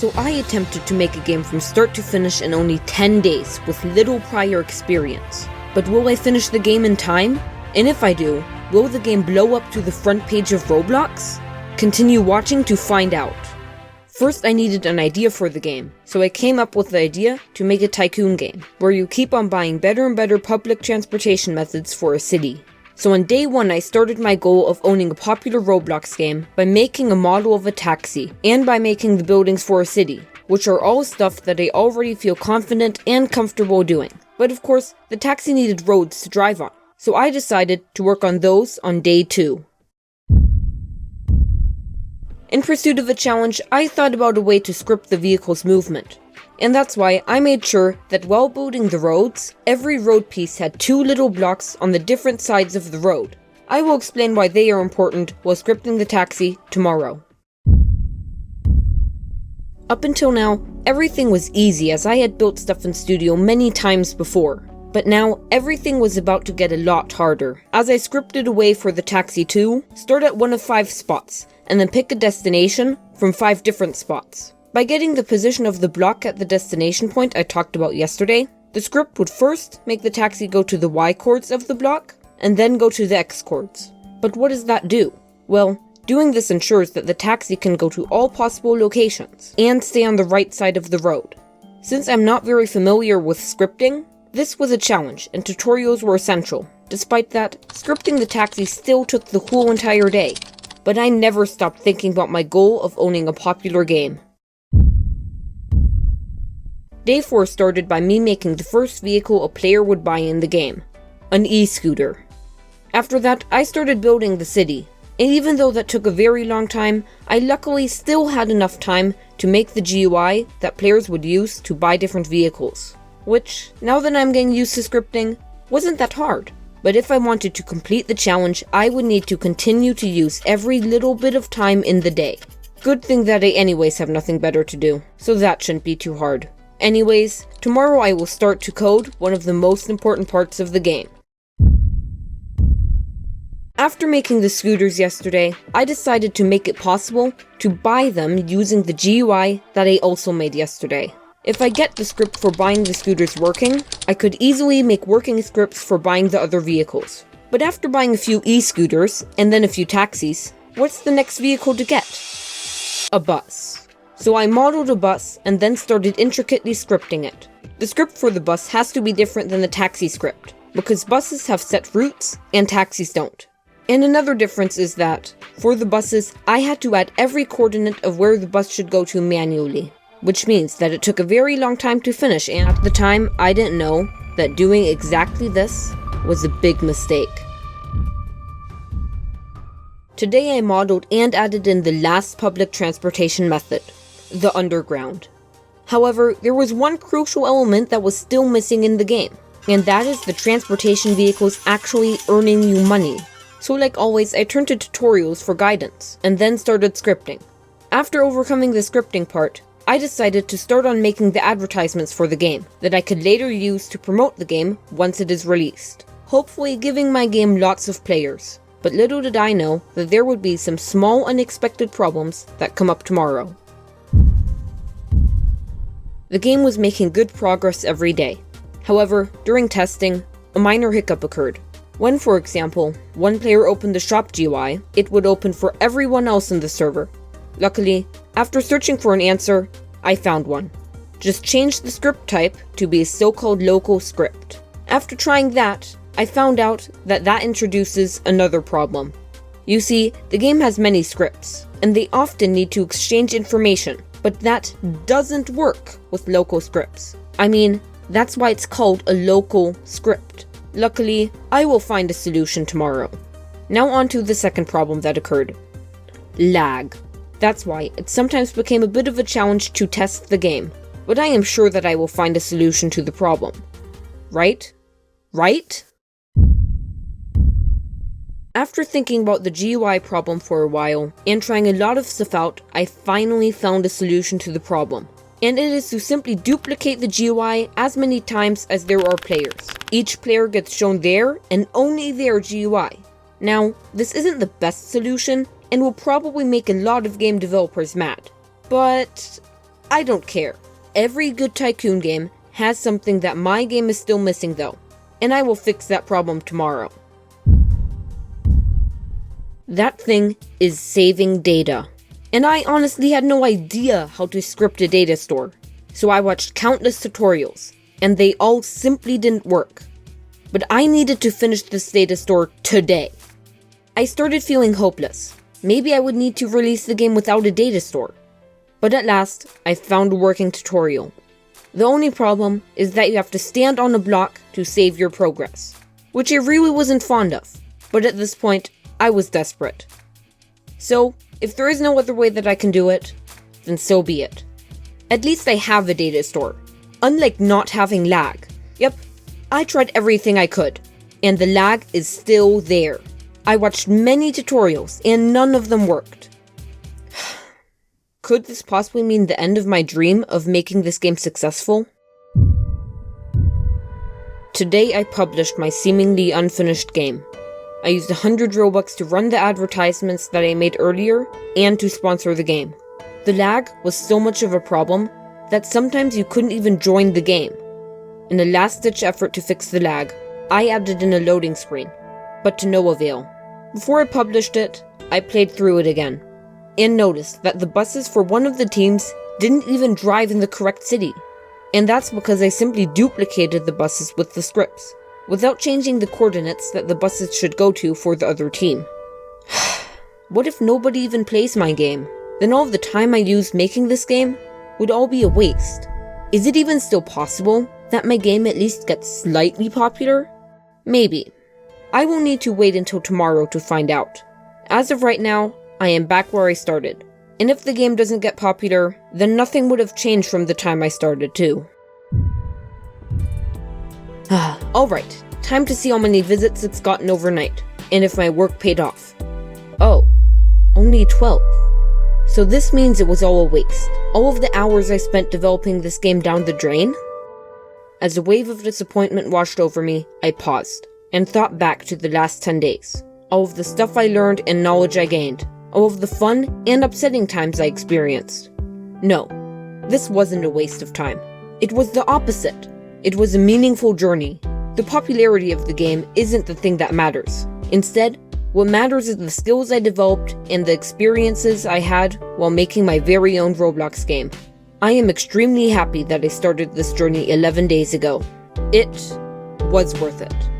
So I attempted to make a game from start to finish in only 10 days with little prior experience. But will I finish the game in time? And if I do, will the game blow up to the front page of Roblox? Continue watching to find out. First, I needed an idea for the game, so I came up with the idea to make a tycoon game, where you keep on buying better and better public transportation methods for a city. So on day 1, I started my goal of owning a popular Roblox game by making a model of a taxi, and by making the buildings for a city, which are all stuff that I already feel confident and comfortable doing. But of course, the taxi needed roads to drive on, so I decided to work on those on day 2. In pursuit of a challenge, I thought about a way to script the vehicle's movement. And that's why I made sure that while building the roads, every road piece had 2 little blocks on the different sides of the road. I will explain why they are important while scripting the taxi tomorrow. Up until now, everything was easy as I had built stuff in Studio many times before. But now, everything was about to get a lot harder, as I scripted a way for the taxi to start at one of 5 spots, and then pick a destination from 5 different spots. By getting the position of the block at the destination point I talked about yesterday, the script would first make the taxi go to the Y chords of the block, and then go to the X chords. But what does that do? Well, doing this ensures that the taxi can go to all possible locations, and stay on the right side of the road. Since I'm not very familiar with scripting, this was a challenge, and tutorials were essential. Despite that, scripting the taxi still took the whole entire day. But I never stopped thinking about my goal of owning a popular game. Day 4 started by me making the first vehicle a player would buy in the game, an e-scooter. After that, I started building the city, and even though that took a very long time, I luckily still had enough time to make the GUI that players would use to buy different vehicles. Which, now that I'm getting used to scripting, wasn't that hard. But if I wanted to complete the challenge, I would need to continue to use every little bit of time in the day. Good thing that I anyways have nothing better to do, so that shouldn't be too hard. Anyways, tomorrow I will start to code one of the most important parts of the game. After making the scooters yesterday, I decided to make it possible to buy them using the GUI that I also made yesterday. If I get the script for buying the scooters working, I could easily make working scripts for buying the other vehicles. But after buying a few e-scooters, and then a few taxis, what's the next vehicle to get? A bus. So I modeled a bus and then started intricately scripting it. The script for the bus has to be different than the taxi script, because buses have set routes and taxis don't. And another difference is that, for the buses, I had to add every coordinate of where the bus should go to manually. Which means that it took a very long time to finish, and at the time, I didn't know that doing exactly this was a big mistake. Today I modeled and added in the last public transportation method, the underground. However, there was one crucial element that was still missing in the game, and that is the transportation vehicles actually earning you money. So like always, I turned to tutorials for guidance, and then started scripting. After overcoming the scripting part, I decided to start on making the advertisements for the game, that I could later use to promote the game once it is released, hopefully giving my game lots of players. But little did I know that there would be some small unexpected problems that come up tomorrow. The game was making good progress every day. However, during testing, a minor hiccup occurred. When, for example, one player opened the shop GUI, it would open for everyone else in the server. Luckily, after searching for an answer, I found one. Just change the script type to be a so-called local script. After trying that, I found out that that introduces another problem. You see, the game has many scripts, and they often need to exchange information, but that doesn't work with local scripts. I mean, that's why it's called a local script. Luckily, I will find a solution tomorrow. Now on to the second problem that occurred. Lag. That's why it sometimes became a bit of a challenge to test the game, but I am sure that I will find a solution to the problem. Right? Right? After thinking about the GUI problem for a while, and trying a lot of stuff out, I finally found a solution to the problem. And it is to simply duplicate the GUI as many times as there are players. Each player gets shown their, and only their GUI. Now, this isn't the best solution, and will probably make a lot of game developers mad. But I don't care. Every good tycoon game has something that my game is still missing though, and I will fix that problem tomorrow. That thing is saving data. And I honestly had no idea how to script a data store. So I watched countless tutorials, and they all simply didn't work. But I needed to finish this data store today. I started feeling hopeless. Maybe I would need to release the game without a data store. But at last, I found a working tutorial. The only problem is that you have to stand on a block to save your progress, which I really wasn't fond of. But at this point, I was desperate. So, if there is no other way that I can do it, then so be it. At least I have a data store, unlike not having lag. Yep, I tried everything I could, and the lag is still there. I watched many tutorials, and none of them worked. Could this possibly mean the end of my dream of making this game successful? Today I published my seemingly unfinished game. I used 100 Robux to run the advertisements that I made earlier and to sponsor the game. The lag was so much of a problem that sometimes you couldn't even join the game. In a last-ditch effort to fix the lag, I added in a loading screen, but to no avail. Before I published it, I played through it again, and noticed that the buses for one of the teams didn't even drive in the correct city. And that's because I simply duplicated the buses with the scripts, without changing the coordinates that the buses should go to for the other team. What if nobody even plays my game? Then all of the time I used making this game would all be a waste. Is it even still possible that my game at least gets slightly popular? Maybe. I will need to wait until tomorrow to find out. As of right now, I am back where I started. And if the game doesn't get popular, then nothing would have changed from the time I started too. Alright, time to see how many visits it's gotten overnight, and if my work paid off. Oh, only 12. So this means it was all a waste. All of the hours I spent developing this game down the drain? As a wave of disappointment washed over me, I paused, and thought back to the last 10 days. All of the stuff I learned and knowledge I gained. All of the fun and upsetting times I experienced. No, this wasn't a waste of time. It was the opposite. It was a meaningful journey. The popularity of the game isn't the thing that matters. Instead, what matters is the skills I developed and the experiences I had while making my very own Roblox game. I am extremely happy that I started this journey 11 days ago. It was worth it.